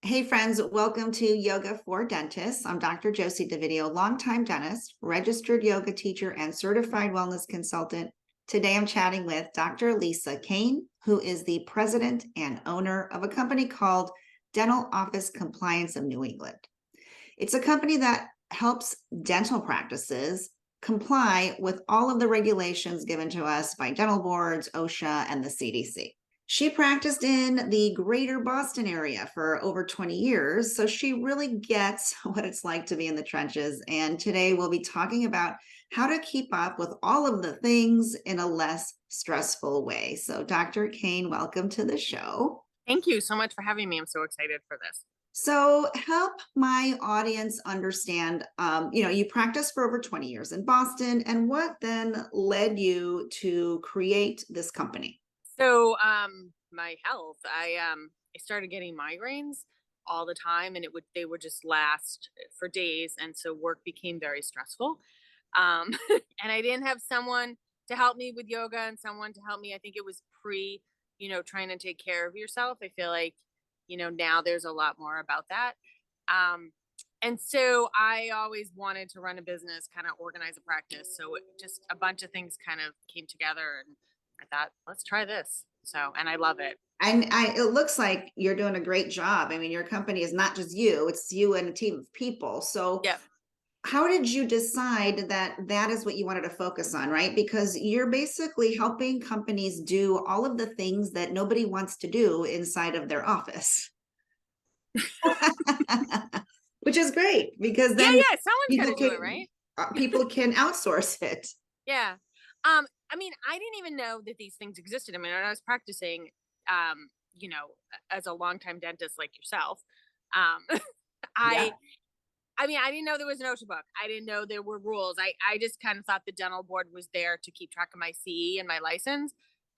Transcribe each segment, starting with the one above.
Hey friends, welcome to Yoga for Dentists. I'm Dr. Josie DeVideo, longtime dentist, registered yoga teacher, and certified wellness consultant. Today I'm chatting with Dr. Lisa Kane, who is the president and owner of a company called Dental Office Compliance of New England. It's a company that helps dental practices comply with all of the regulations given to us by dental boards, OSHA, and the CDC. She practiced in the greater Boston area for over 20 years, so she really gets what it's like to be in the trenches. And today we'll be talking about how to keep up with all of the things in a less stressful way. So, Dr. Kane, welcome to the show. Thank you so much for having me. I'm so excited for this. So help my audience understand, you practiced for over 20 years in Boston, and what then led you to create this company? My health, I started getting migraines all the time, and they would just last for days, and so work became very stressful. And I didn't have someone to help me with yoga and someone to help me. I think it was trying to take care of yourself. I feel like, now there's a lot more about that. Um, and so I always wanted to run a business, kind of organize a practice. So just a bunch of things kind of came together, and I thought, let's try this. And I love it. And it looks like you're doing a great job. I mean, your company is not just you, it's you and a team of people. So Yeah. how did you decide that that is what you wanted to focus on, right? Because you're basically helping companies do all of the things that nobody wants to do inside of their office. Which is great because Yeah, then yeah. Someone's got people to do can it, right? people can outsource it. Yeah. I mean, I didn't even know that these things existed. I mean, when I was practicing, as a longtime dentist like yourself, um, Yeah. I I mean, I didn't know there was an OSHA book. I didn't know there were rules. I just kind of thought the dental board was there to keep track of my CE and my license.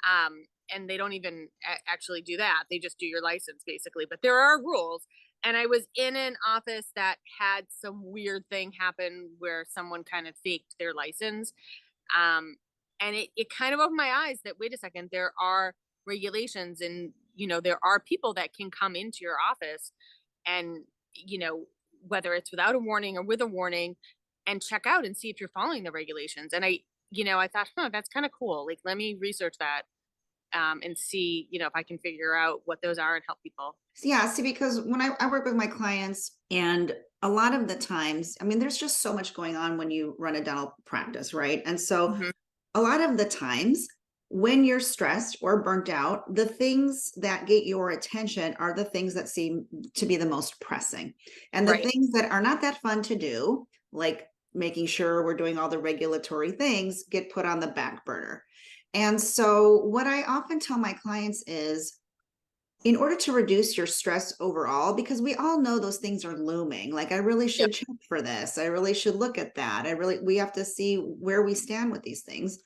And they don't even actually do that. They just do your license basically. But there are rules. And I was in an office that had some weird thing happen where someone kind of faked their license. Um, and it kind of opened my eyes that, wait a second, there are regulations, and, there are people that can come into your office and, whether it's without a warning or with a warning, and check out and see if you're following the regulations. And I thought, that's kind of cool. Like, let me research that, and see, if I can figure out what those are and help people. Yeah, see, because when I work with my clients, and a lot of the times, I mean, there's just so much going on when you run a dental practice, right? And so Hmm. a lot of the times when you're stressed or burnt out, the things that get your attention are the things that seem to be the most pressing. And the Right. things that are not that fun to do, like making sure we're doing all the regulatory things, get put on the back burner. And so, what I often tell my clients is, in order to reduce your stress overall, because we all know those things are looming, like I really Yep. should check for this, I really should look at that, we have to see where we stand with these things.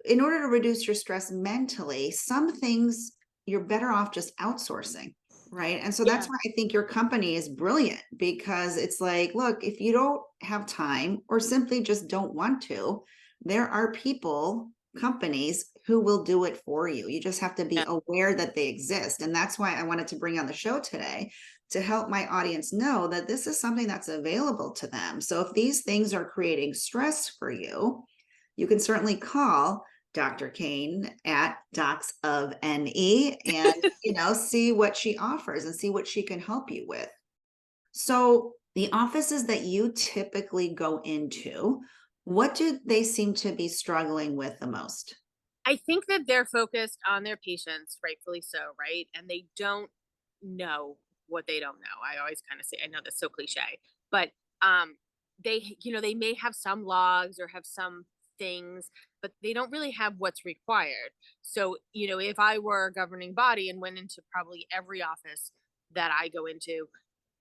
In order to reduce your stress mentally, some things you're better off just outsourcing, right? And so that's Yeah. why I think your company is brilliant, because it's like, look, if you don't have time or simply just don't want to, there are people, companies who will do it for you. You just have to be Yeah. aware that they exist. And that's why I wanted to bring on the show today, to help my audience know that this is something that's available to them. So if these things are creating stress for you, you can certainly call Dr. Kane at Docs of NE and see what she offers and see what she can help you with. So the offices that you typically go into, what do they seem to be struggling with the most? I think that they're focused on their patients, rightfully so, right? And they don't know what they don't know. I always kind of say, I know that's so cliche, but they may have some logs or have some things, but they don't really have what's required. So, if I were a governing body and went into probably every office that I go into,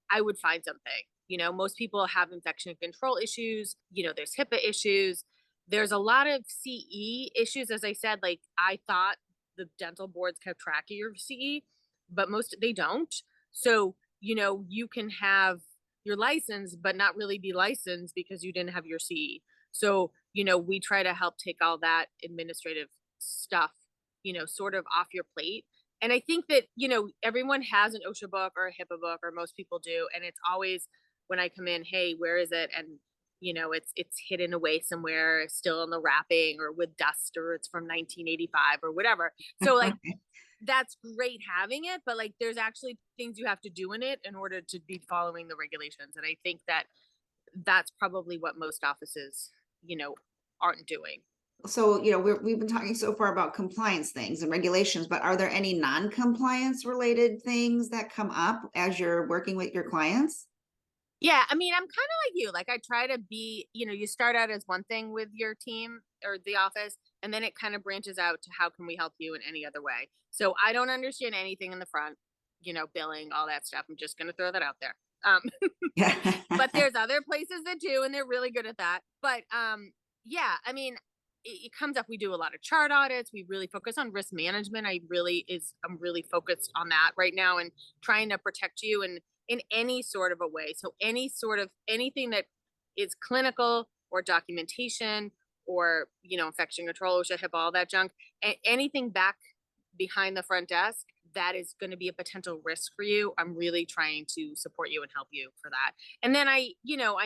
I would find something. Most people have infection control issues, there's HIPAA issues. There's a lot of CE issues. As I said, like, I thought the dental boards kept track of your CE, but most they don't. So, you can have your license, but not really be licensed because you didn't have your CE. So, we try to help take all that administrative stuff, sort of off your plate And I think that, everyone has an OSHA book or a HIPAA book, or most people do. And it's always when I come in, hey, where is it? And it's hidden away somewhere, still in the wrapping or with dust, or it's from 1985 or whatever. So like that's great having it, but like there's actually things you have to do in it in order to be following the regulations. And I think that that's probably what most offices, aren't doing. So, we've been talking so far about compliance things and regulations, but are there any non-compliance related things that come up as you're working with your clients? Yeah, I mean, I'm kind of like you. Like I try to be, you start out as one thing with your team or the office, and then it kind of branches out to how can we help you in any other way. So I don't understand anything in the front, billing, all that stuff. I'm just going to throw that out there. Um, Yeah. but there's other places that do, and they're really good at that. But yeah, I mean, it comes up. We do a lot of chart audits. We really focus on risk management. I'm really focused on that right now, and trying to protect you and in any sort of a way. So anything that is clinical or documentation or infection control, OSHA, HIPAA, all that junk, anything back behind the front desk that is going to be a potential risk for you, I'm really trying to support you and help you for that. And then I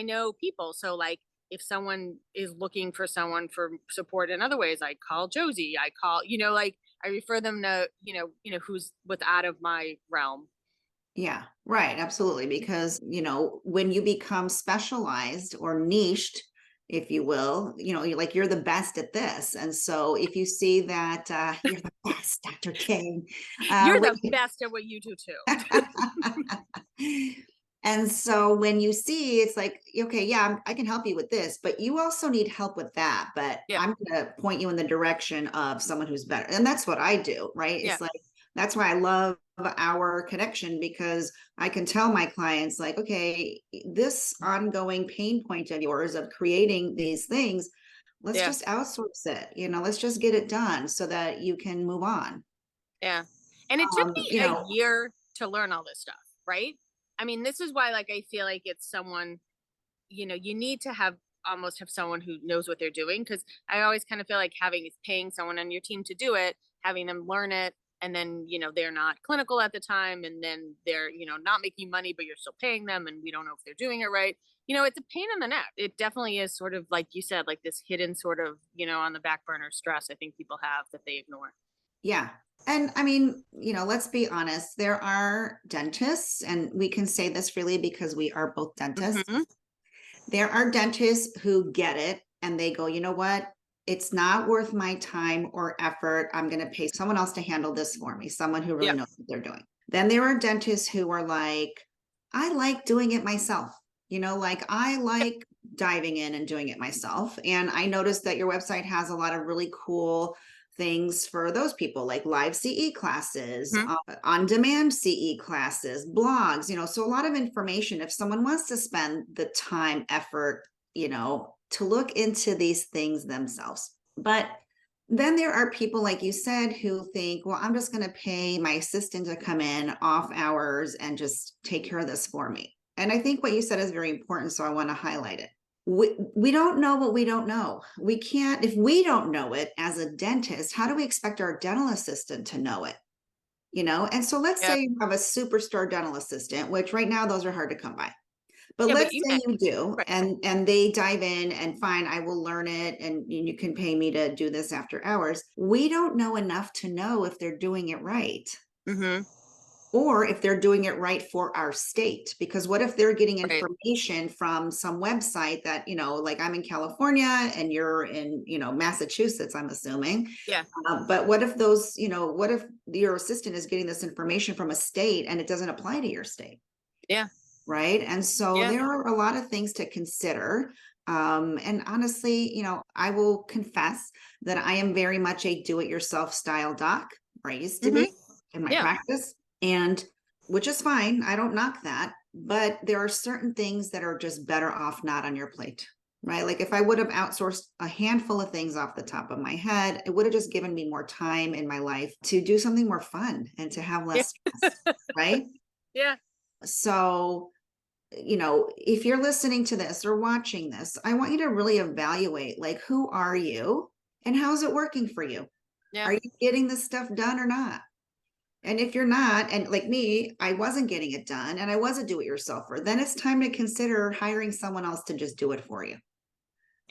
know people. So like if someone is looking for someone for support in other ways, I call Josie. I call, like I refer them to, what's out of my realm. Yeah, right. Absolutely. Because, when you become specialized or niched, if you will, you're the best at this. And so if you see that you're the best, Dr. King, You're when the best at what you do too. and so when you see it's like, okay, yeah, I can help you with this, but you also need help with that. But Yeah. I'm going to point you in the direction of someone who's better. And that's what I do, right? Yeah. It's like, that's why I love our connection, because I can tell my clients, like, okay, this ongoing pain point of yours of creating these things, let's Yeah. just outsource it, let's just get it done so that you can move on. Yeah. And it took You me a know, year to learn all this stuff, right? I mean, this is why like I feel like it's someone, you need to almost have someone who knows what they're doing, because I always kind of feel like paying someone on your team to do it, having them learn it, and then, they're not clinical at the time, and then they're, not making money, but you're still paying them and we don't know if they're doing it right. It's a pain in the neck. It definitely is sort of like you said, like this hidden sort of, on the back burner stress I think people have that they ignore. yeah. And I mean, let's be honest, there are dentists, and we can say this freely because we are both dentists. Hmm. There are dentists who get it and they go, you know what? It's not worth my time or effort. I'm going to pay someone else to handle this for me, someone who really Yeah. knows what they're doing. Then there are dentists who are like, I like doing it myself. Like I like diving in and doing it myself. And I noticed that your website has a lot of really cool things for those people, like live CE classes, Hmm. on demand CE classes, blogs, so a lot of information if someone wants to spend the time, effort, to look into these things themselves. But then there are people, like you said, who think, well, I'm just going to pay my assistant to come in off hours and just take care of this for me. And I think what you said is very important. So I want to highlight it. We don't know what we don't know. We can't, if we don't know it as a dentist, how do we expect our dental assistant to know it? And so let's Yeah. say you have a superstar dental assistant, which right now those are hard to come by. But Yeah. But let's you say can. you do, Right. and they dive in and fine, I will learn it, and you can pay me to do this after hours. We don't know enough to know if they're doing it right, Hmm. or if they're doing it right for our state. Because what if they're getting Right. information from some website that, like I'm in California and you're in, Massachusetts, I'm assuming. Yeah. But what if your assistant is getting this information from a state and it doesn't apply to your state? Yeah. Right. And so Yeah. there are a lot of things to consider. And honestly, I will confess that I am very much a do it yourself style doc, or I used to Hmm. be in my Yeah. practice, and which is fine. I don't knock that. But there are certain things that are just better off not on your plate. Right. Like if I would have outsourced a handful of things off the top of my head, it would have just given me more time in my life to do something more fun and to have Yeah. less stress. Right. Yeah. So, if you're listening to this or watching this, I want you to really evaluate, like, who are you and how's it working for you? Yeah. Are you getting this stuff done or not? And if you're not, and like me, I wasn't getting it done and I was a do-it-yourselfer, then it's time to consider hiring someone else to just do it for you.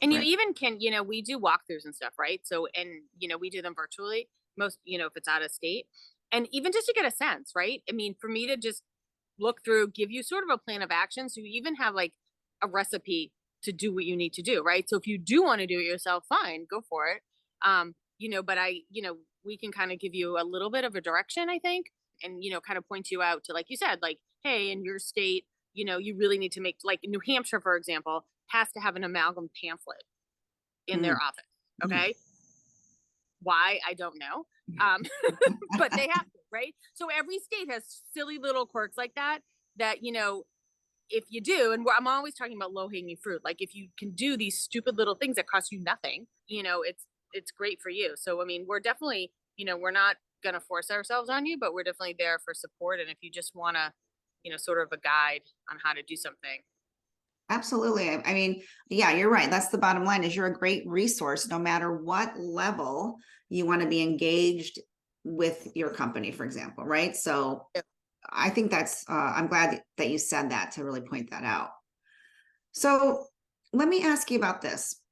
And you Right. even can, we do walkthroughs and stuff, right? So, and, we do them virtually, most, if it's out of state. And even just to get a sense, right? I mean, for me to just look through, give you sort of a plan of action. So you even have like a recipe to do what you need to do, right? So if you do want to do it yourself, fine, go for it. But we can kind of give you a little bit of a direction, I think, and, kind of point you out to, like you said, like, hey, in your state, you really need to make, like New Hampshire, for example, has to have an amalgam pamphlet in their Mm, office. mm. Okay. Why? I don't know. Um, but they have to, right? So every state has silly little quirks like that, that, if you do, and I'm always talking about low hanging fruit, like if you can do these stupid little things that cost you nothing, it's great for you. So, I mean, we're definitely, we're not going to force ourselves on you, but we're definitely there for support. And if you just want to, sort of a guide on how to do something. Absolutely. I mean, yeah, you're right. That's the bottom line is you're a great resource no matter what level you want to be engaged with your company, for example, right? So Yep. I think I'm glad that you said that to really point that out. So let me ask you about this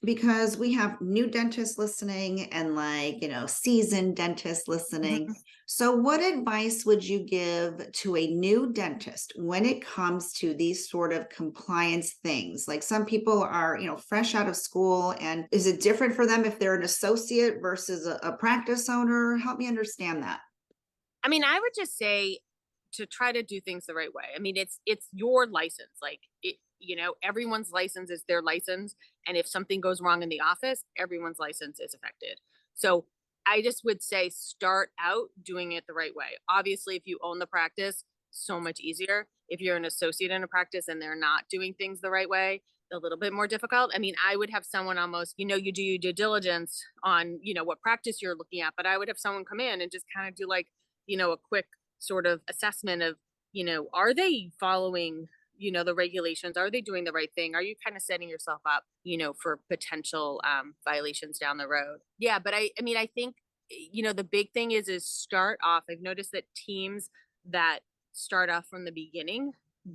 because we have new dentists listening and seasoned dentists listening. Mhm. So what advice would you give to a new dentist when it comes to these sort of compliance things? Like some people are, fresh out of school, and is it different for them if they're an associate versus a practice owner? Help me understand that. I mean, I would just say to try to do things the right way. I mean, it's your license. Like everyone's license is their license, and if something goes wrong in the office, everyone's license is affected. So I just would say start out doing it the right way. Obviously, if you own the practice, so much easier. If you're an associate in a practice and they're not doing things the right way, a little bit more difficult. I mean, I would have someone almost, you do your due diligence on, what practice you're looking at, but I would have someone come in and just kind of do like, a quick sort of assessment of, are they following, the regulations? Are they doing the right thing? Are you kind of setting yourself up, for potential violations down the road? Yeah, but I mean, I think, the big thing is start off. I've noticed that teams that start off from the beginning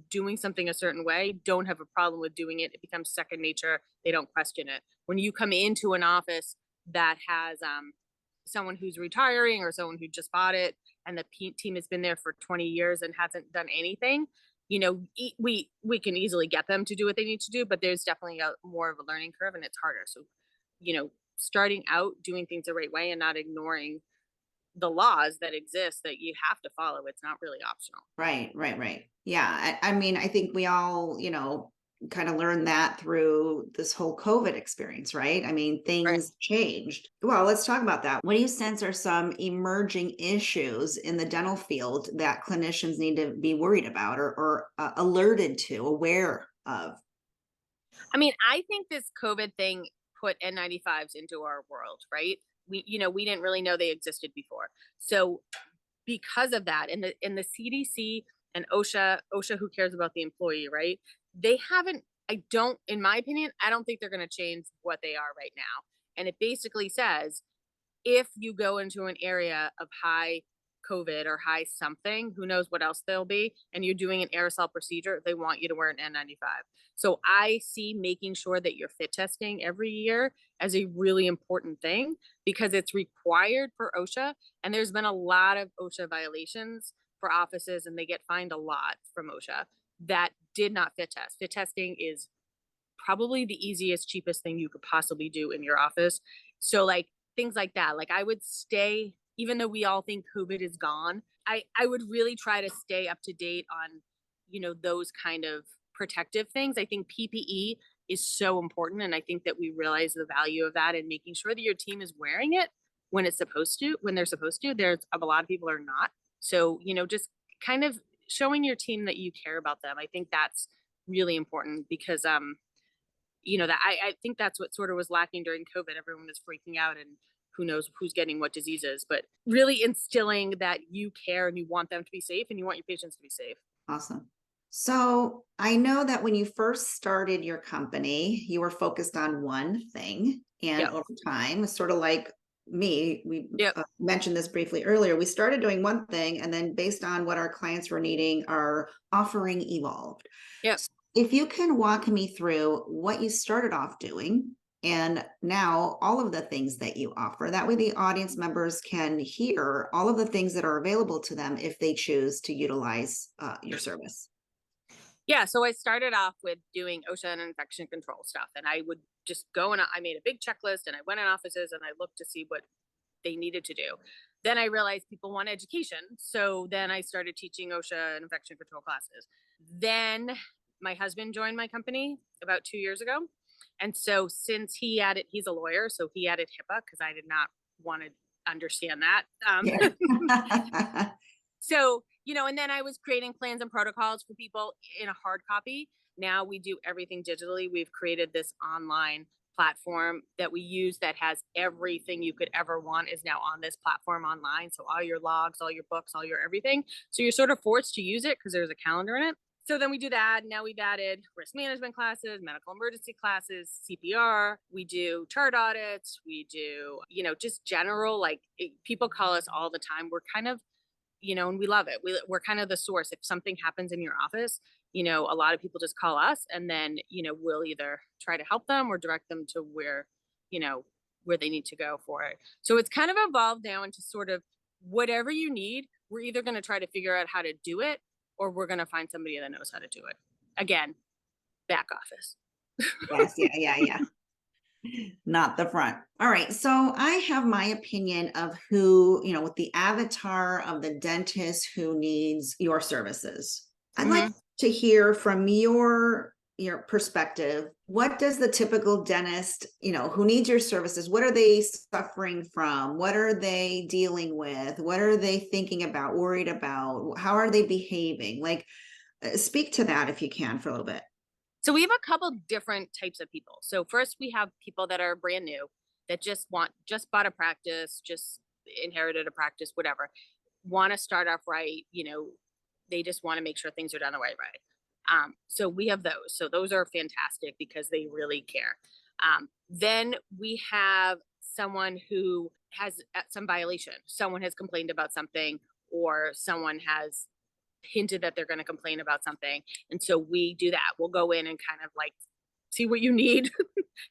doing something a certain way don't have a problem with doing it. It becomes second nature. They don't question it. When you come into an office that has someone who's retiring or someone who just bought it, and the team has been there for 20 years and hasn't done anything, we can easily get them to do what they need to do, but there's definitely more of a learning curve and it's harder. So, starting out doing things the right way and not ignoring the laws that exist that you have to follow. It's not really optional. Right, right, right. Yeah. I mean, I think we all, kind of learned that through this whole COVID experience, right? I mean, Right. things changed. Well, let's talk about that. What do you sense are some emerging issues in the dental field that clinicians need to be worried about or alerted to, aware of? I mean, I think this COVID thing put N95s into our world, right? We didn't really know they existed before. So because of that, and the CDC and OSHA, who cares about the employee, right? They haven't, I don't, in my opinion, I don't think they're going to change what they are right now. And it basically says if you go into an area of high COVID or high something, who knows what else they'll be, and you're doing an aerosol procedure, they want you to wear an N95. So I see making sure that you're fit testing every year as a really important thing because it's required for OSHA. And there's been a lot of OSHA violations for offices, and they get fined a lot from OSHA that did not fit test. Fit testing is probably the easiest, cheapest thing you could possibly do in your office. So like things like that. Like I would stay, even though we all think COVID is gone, I would really try to stay up to date on, those kind of protective things. I think PPE is so important. And I think that we realize the value of that and making sure that your team is wearing it when it's supposed to, when they're supposed to. There's a lot of people are not. So, just kind of showing your team that you care about them. I think that's really important because that I think that's what sort of was lacking during COVID. Everyone was freaking out and who knows who's getting what diseases, but really instilling that you care and you want them to be safe and you want your patients to be safe. Awesome. So I know that when you first started your company, you were focused on one thing. And Yep. over time, it's sort of like we Yep. mentioned this briefly earlier, we started doing one thing, and then based on what our clients were needing, our offering evolved. Yep. So if you can walk me through what you started off doing and now all of the things that you offer, that way the audience members can hear all of the things that are available to them if they choose to utilize your service. Yeah, so I started off with doing OSHA and infection control stuff, and I would just go and I made a big checklist, and I went in offices and I looked to see what they needed to do. Then I realized people want education, so then I started teaching OSHA and infection control classes. Then my husband joined my company about 2 years ago, and so since he's a lawyer, so he added HIPAA because I did not want to understand that. Yeah. So, and then I was creating plans and protocols for people in a hard copy. Now we do everything digitally. We've created this online platform that we use that has everything you could ever want is now on this platform online. So all your logs, all your books, all your everything. So you're sort of forced to use it because there's a calendar in it. So then we do that. Now we've added risk management classes, medical emergency classes, CPR. We do chart audits. We do, just general, people call us all the time. We're kind of, and we love it. We're kind of the source. If something happens in your office, a lot of people just call us, and then, we'll either try to help them or direct them to where they need to go for it. So it's kind of evolved now into sort of whatever you need. We're either going to try to figure out how to do it, or we're going to find somebody that knows how to do it. Again, back office. Yes, yeah. Not the front. All right. So I have my opinion of who, with the avatar of the dentist who needs your services. I'd like to hear from your perspective. What does the typical dentist, who needs your services, what are they suffering from? What are they dealing with? What are they thinking about, worried about? How are they behaving? Speak to that if you can for a little bit. So we have a couple different types of people. So first we have people that are brand new that just bought a practice, just inherited a practice, whatever, want to start off right. They just want to make sure things are done the right way. So we have those. So those are fantastic because they really care. Then we have someone who has some violation. Someone has complained about something, or someone has hinted that they're going to complain about something. And so we do that. We'll go in and kind of see what you need,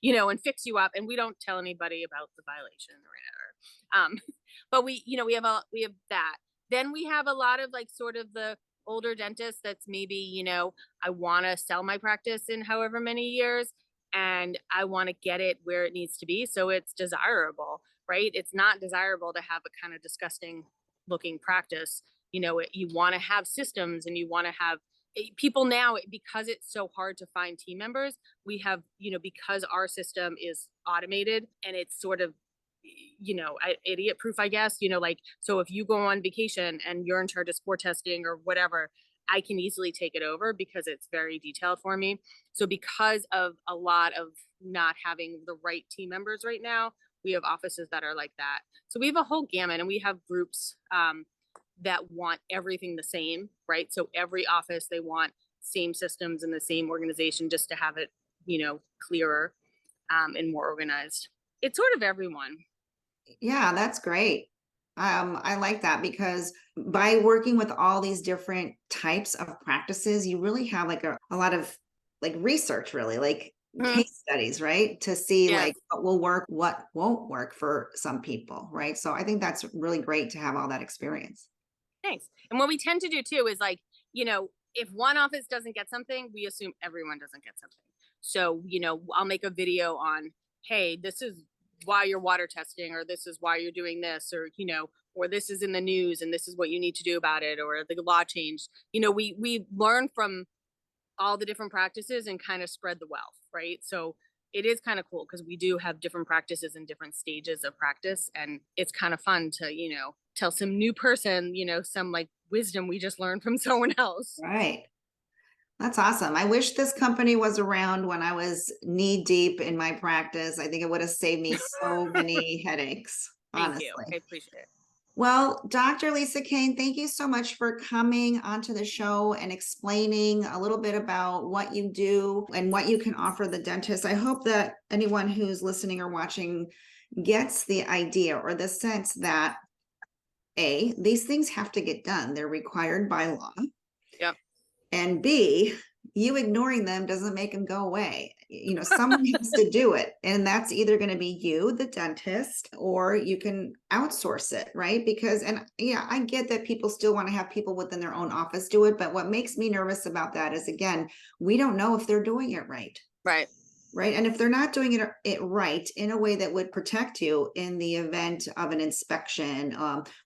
and fix you up. And we don't tell anybody about the violation or whatever. But we have that. Then we have a lot of sort of the older dentists that's maybe, I want to sell my practice in however many years, and I want to get it where it needs to be. So it's desirable, right? It's not desirable to have a kind of disgusting looking practice. You want to have systems, and you want to have people now, because it's so hard to find team members. We have, because our system is automated and it's sort of, idiot proof, I guess, so if you go on vacation and you're in charge of sport testing or whatever, I can easily take it over because it's very detailed for me. So because of a lot of not having the right team members right now, we have offices that are like that. So we have a whole gamut, and we have groups, that want everything the same, right? So every office, they want same systems and the same organization just to have it, clearer, and more organized. It's sort of everyone. Yeah, that's great. I like that because by working with all these different types of practices, you really have a lot of research, really case studies, right? To see Yes. what will work, what won't work for some people, right? So I think that's really great to have all that experience. Thanks. And what we tend to do too is if one office doesn't get something, we assume everyone doesn't get something. So, I'll make a video on, hey, this is why you're water testing, or this is why you're doing this, or this is in the news and this is what you need to do about it, or the law changed. We learn from all the different practices and kind of spread the wealth, right? So it is kind of cool because we do have different practices in different stages of practice, and it's kind of fun to, tell some new person, some wisdom we just learned from someone else. Right. That's awesome. I wish this company was around when I was knee deep in my practice. I think it would have saved me so many headaches, Thank you. honestly. I appreciate it. Well, Dr. Lisa Kane, thank you so much for coming onto the show and explaining a little bit about what you do and what you can offer the dentist. I hope that anyone who's listening or watching gets the idea or the sense that A, these things have to get done. They're required by law. Yep. And B, you ignoring them doesn't make them go away. Someone has to do it. And that's either going to be you, the dentist, or you can outsource it, right? Because, and yeah, I get that people still want to have people within their own office do it. But what makes me nervous about that is, again, we don't know if they're doing it right. Right. Right. And if they're not doing it right in a way that would protect you in the event of an inspection,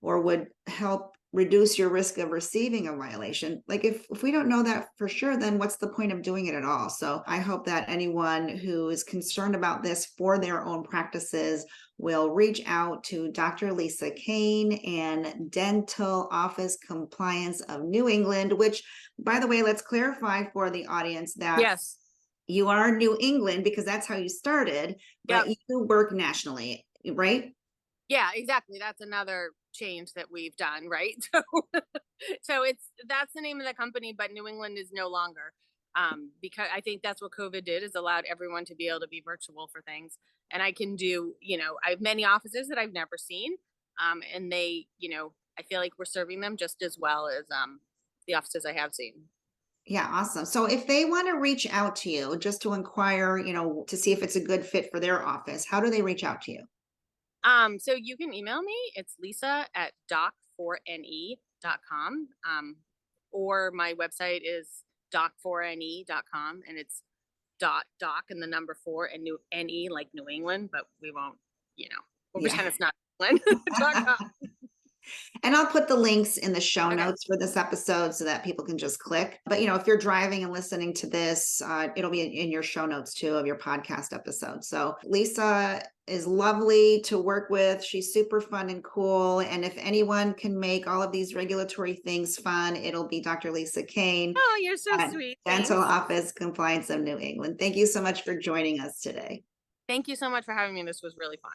or would help reduce your risk of receiving a violation, like if we don't know that for sure, then what's the point of doing it at all? So I hope that anyone who is concerned about this for their own practices will reach out to Dr. Lisa Kane and Dental Office Compliance of New England, which, by the way, let's clarify for the audience that Yes. you are New England because that's how you started, but Yep. you work nationally, right? Yeah, exactly. That's another change that we've done, right? So that's the name of the company, but New England is no longer. Because I think that's what COVID did, is allowed everyone to be able to be virtual for things. And I can do, I have many offices that I've never seen. And they, I feel like we're serving them just as well as the offices I have seen. Yeah, awesome. So if they want to reach out to you just to inquire, to see if it's a good fit for their office, how do they reach out to you? So you can email me. It's Lisa at doc4ne.com. Or my website is doc4ne.com, and it's doc and the number 4 and new ne like New England, but we won't, we'll Yeah. pretend it's not England. .com. And I'll put the links in the show Okay. notes for this episode so that people can just click. But, if you're driving and listening to this, it'll be in your show notes too of your podcast episode. So Lisa is lovely to work with. She's super fun and cool. And if anyone can make all of these regulatory things fun, it'll be Dr. Lisa Kane Oh, you're so at sweet. Dental Thanks. Office Compliance of New England. Thank you so much for joining us today. Thank you so much for having me. This was really fun.